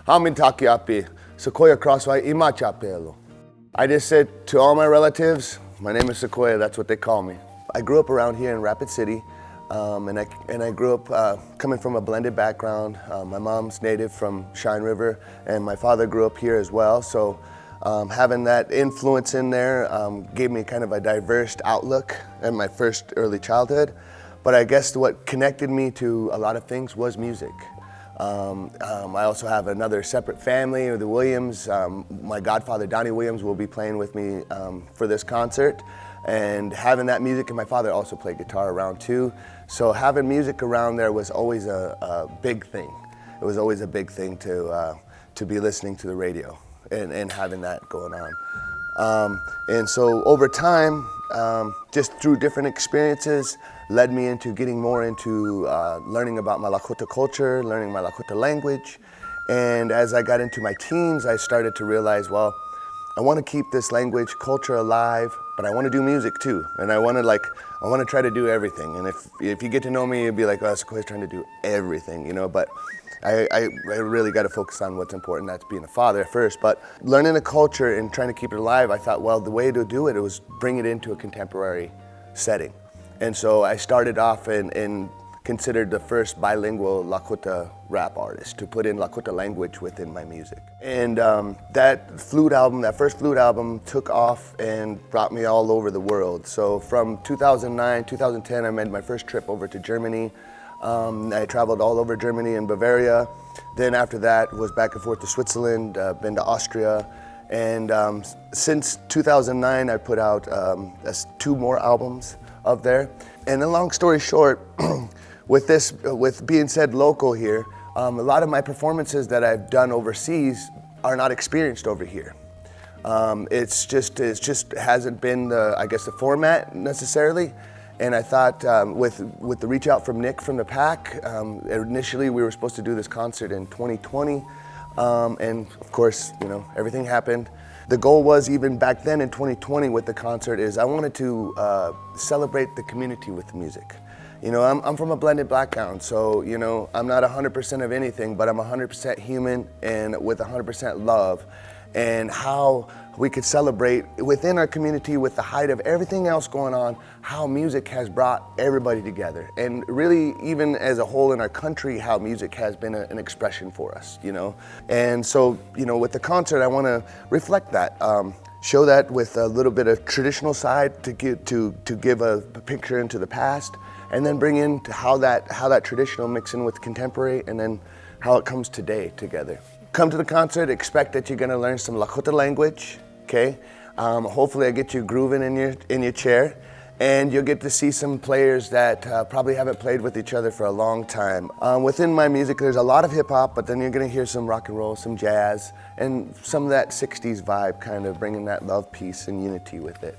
Mitakuye, Sequoia Crosswhite, Imachapelo. I just said to all my relatives, my name is Sequoia, that's what they call me. I grew up around here in Rapid City, and I grew up coming from a blended background. My mom's native from Shine River, and my father grew up here as well. So having that influence in there gave me kind of a diverse outlook in my first early childhood. But I guess what connected me to a lot of things was music. I also have another separate family, the Williams. My godfather, Donnie Williams, will be playing with me for this concert. And having that music, and my father also played guitar around too. So having music around there was always a big thing. It was always a big thing to be listening to the radio and having that going on. And so over time, just through different experiences, led me into getting more into learning about my Lakota culture, learning my Lakota language. And as I got into my teens, I started to realize, well, I want to keep this language culture alive, but I want to do music too. And I want to try to do everything. And if you get to know me, you'd be like, oh, Sequoia's trying to do everything, you know, but I really got to focus on what's important, that's being a father first. But learning the culture and trying to keep it alive, I thought, well, the way to do it was bring it into a contemporary setting. And so I started off and considered the first bilingual Lakota rap artist to put in Lakota language within my music. And that first flute album took off and brought me all over the world. So from 2009, 2010, I made my first trip over to Germany. I traveled all over Germany and Bavaria. Then after that was back and forth to Switzerland, been to Austria. And since 2009, I put out 2 more albums up there. And a long story short, with being said local here, a lot of my performances that I've done overseas are not experienced over here. It's just hasn't been the format necessarily. And I thought with the reach out from Nick from the Pack, initially we were supposed to do this concert in 2020. And of course, you know, everything happened. The goal was, even back then in 2020 with the concert, is I wanted to celebrate the community with music. You know, I'm from a blended background, so, you know, I'm not 100% of anything, but I'm 100% human and with 100% love. And how we could celebrate within our community with the height of everything else going on, how music has brought everybody together. And really, even as a whole in our country, how music has been an expression for us, you know. And so, you know, with the concert, I want to reflect that, show that with a little bit of traditional side to give a picture into the past, and then bring in how that traditional mix in with contemporary, and then how it comes today together. Come to the concert, expect that you're gonna learn some Lakota language, okay? Hopefully I get you grooving in your chair, and you'll get to see some players that probably haven't played with each other for a long time. Within my music, there's a lot of hip hop, but then you're gonna hear some rock and roll, some jazz, and some of that 60s vibe, kind of bringing that love, peace, and unity with it.